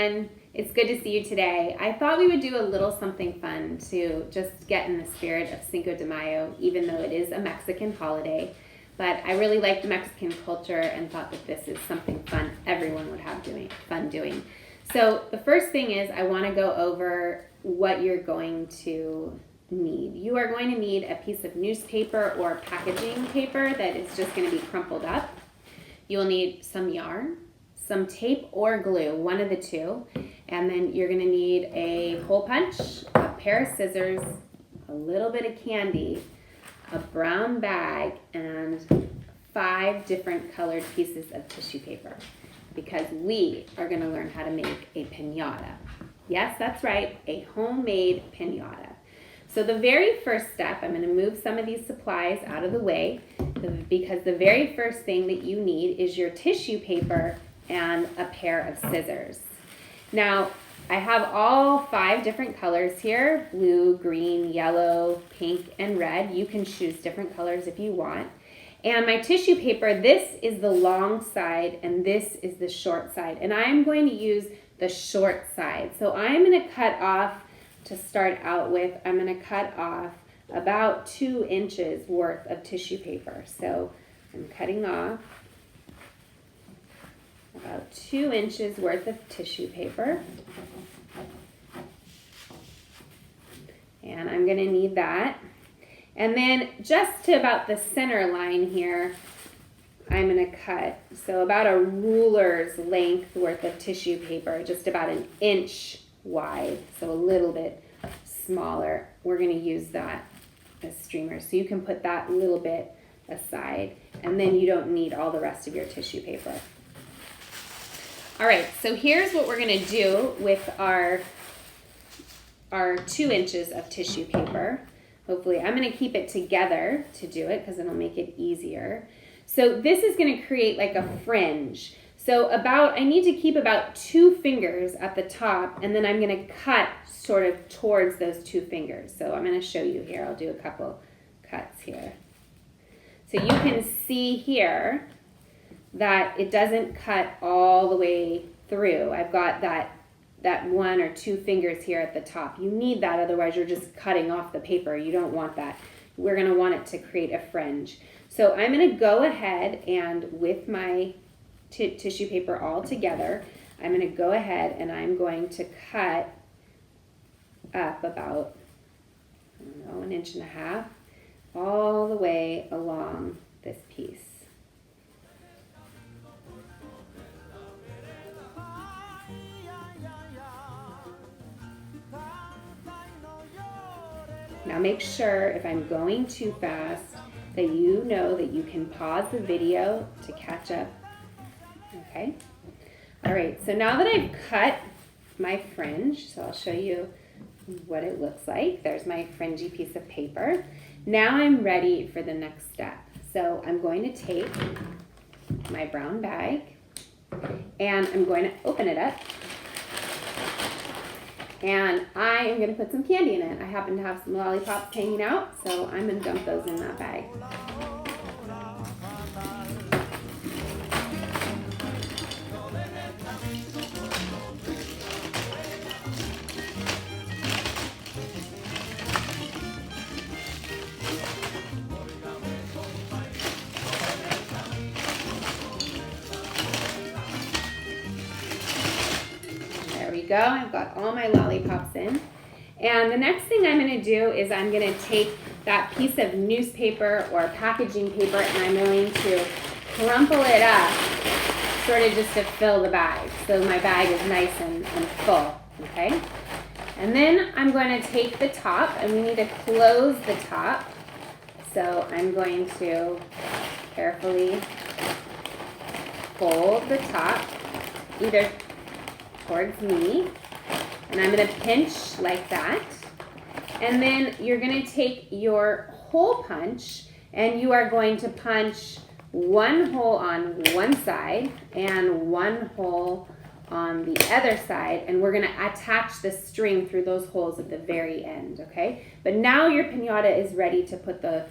everyone. It's good to see you today. I thought we would do a little something fun to just get in the spirit of Cinco de Mayo, even though it is a Mexican holiday. But I really like the Mexican culture and thought that this is something fun everyone would have fun doing. So the first thing is I want to go over what you're going to need. You are going to need a piece of newspaper or packaging paper that is just going to be crumpled up. You will need some yarn, some tape or glue, one of the two, and then you're going to need a hole punch, a pair of scissors, a little bit of candy, a brown bag, and 5 different colored pieces of tissue paper, because we are going to learn how to make a piñata. Yes, that's right, a homemade piñata. So the very first step, I'm going to move some of these supplies out of the way, because the very first thing that you need is your tissue paper and a pair of scissors. Now, I have all 5 different colors here: blue, green, yellow, pink, and red. You can choose different colors if you want. And my tissue paper, this is the long side and this is the short side. And I'm going to use the short side. So I'm going to cut off, to start out with, I'm going to cut off about 2 inches worth of tissue paper. So I'm cutting off about 2 inches worth of tissue paper. And I'm going to need that. And then just to about the center line here, I'm going to cut, so about a ruler's length worth of tissue paper, just about 1 inch wide, so a little bit smaller. We're going to use that as streamers. So you can put that little bit aside, and then you don't need all the rest of your tissue paper. All right, so here's what we're going to do with our 2 inches of tissue paper. Hopefully, I'm going to keep it together to do it because it'll make it easier. So this is going to create like a fringe. So I need to keep about 2 fingers at the top, and then I'm going to cut sort of towards those 2 fingers. So I'm going to show you here. I'll do a couple cuts here. So you can see here that it doesn't cut all the way through. I've got that 1 or 2 fingers here at the top. You need that, otherwise you're just cutting off the paper. You don't want that. We're going to want it to create a fringe. So I'm going to go ahead and with my tissue paper all together, I'm going to go ahead and I'm going to cut up about, 1.5 inches all the way along this piece. Now make sure if I'm going too fast that you know that you can pause the video to catch up. Okay? All right, so now that I've cut my fringe, so I'll show you what it looks like. There's my fringy piece of paper. Now I'm ready for the next step. So I'm going to take my brown bag and I'm going to open it up. And I am going to put some candy in it. I happen to have some lollipops hanging out, so I'm going to dump those in that bag. Go. I've got all my lollipops in. And the next thing I'm going to do is I'm going to take that piece of newspaper or packaging paper and I'm going to crumple it up sort of just to fill the bag. So my bag is nice and full. Okay? And then I'm going to take the top and we need to close the top. So I'm going to carefully fold the top either towards me, and I'm going to pinch like that, and then you're going to take your hole punch and you are going to punch 1 hole on one side and 1 hole on the other side, and we're going to attach the string through those holes at the very end. Okay, but now your piñata is ready to put the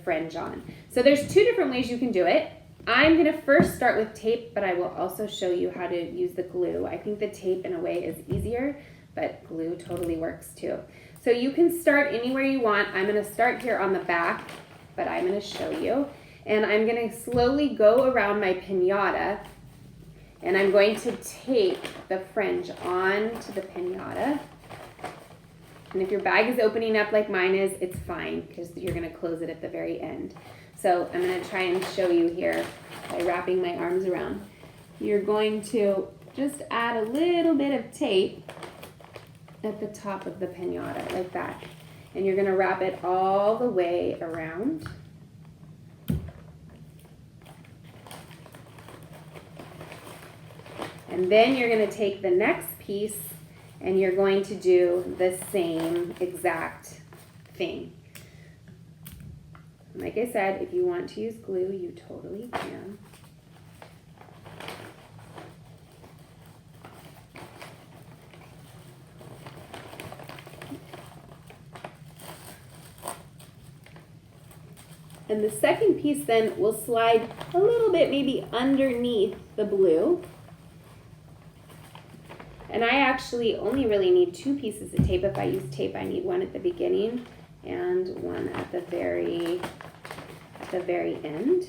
fringe on. So there's 2 different ways you can do it. I'm going to first start with tape, but I will also show you how to use the glue. I think the tape in a way is easier, but glue totally works too. So you can start anywhere you want. I'm going to start here on the back, but I'm going to show you. And I'm going to slowly go around my piñata, and I'm going to tape the fringe onto the piñata. And if your bag is opening up like mine is, it's fine because you're going to close it at the very end. So I'm going to try and show you here by wrapping my arms around. You're going to just add a little bit of tape at the top of the piñata like that. And you're going to wrap it all the way around. And then you're going to take the next piece and you're going to do the same exact thing. Like I said, if you want to use glue, you totally can. And the second piece then will slide a little bit maybe underneath the blue. And I actually only really need 2 pieces of tape. If I use tape, I need one at the beginning and one at the very end.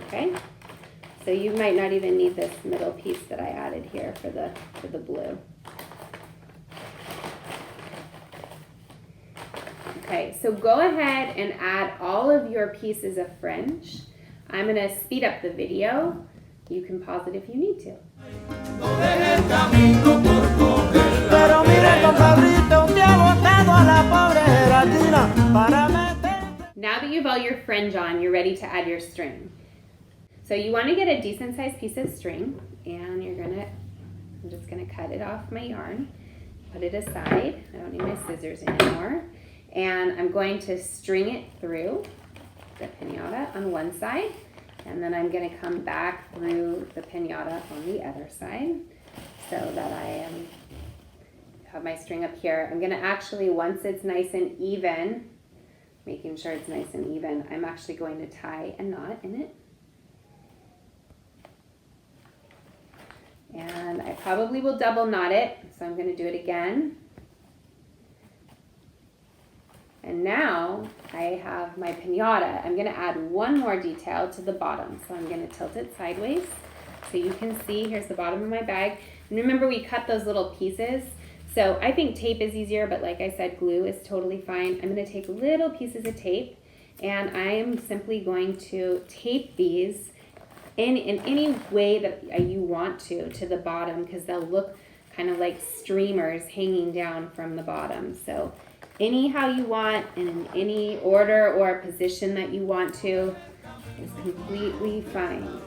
Okay, so you might not even need this middle piece that I added here for the blue. Okay, so go ahead and add all of your pieces of fringe. I'm going to speed up the video. You can pause it if you need to. Now that you've all your fringe on, you're ready to add your string. So you want to get a decent sized piece of string, and I'm just gonna cut it off my yarn, put it aside. I don't need my scissors anymore. And I'm going to string it through the piñata on one side, and then I'm gonna come back through the piñata on the other side so that I have my string up here. I'm gonna actually, once it's nice and even, making sure it's nice and even, I'm actually going to tie a knot in it. And I probably will double knot it, so I'm going to do it again. And now I have my piñata. I'm going to add one more detail to the bottom. So I'm going to tilt it sideways so you can see. Here's the bottom of my bag. And remember, we cut those little pieces. So I think tape is easier, but like I said, glue is totally fine. I'm going to take little pieces of tape, and I am simply going to tape these in any way that you want to the bottom, because they'll look kind of like streamers hanging down from the bottom. So anyhow you want, and in any order or position that you want to is completely fine.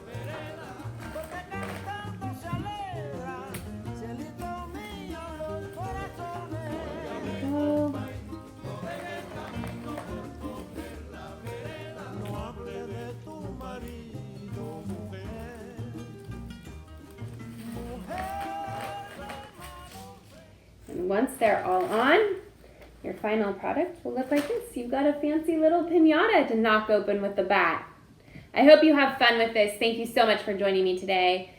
And once they're all on, your final product will look like this. You've got a fancy little piñata to knock open with the bat. I hope you have fun with this. Thank you so much for joining me today.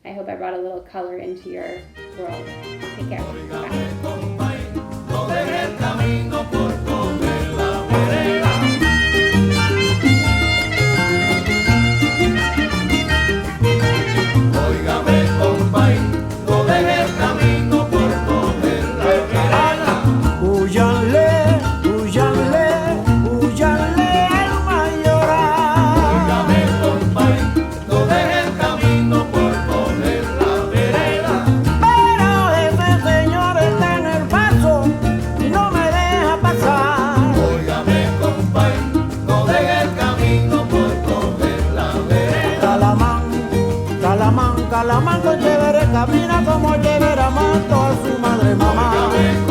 I hope I brought a little color into your world. Take care. Calamán con chévere camina como chévere amando a su madre mamá.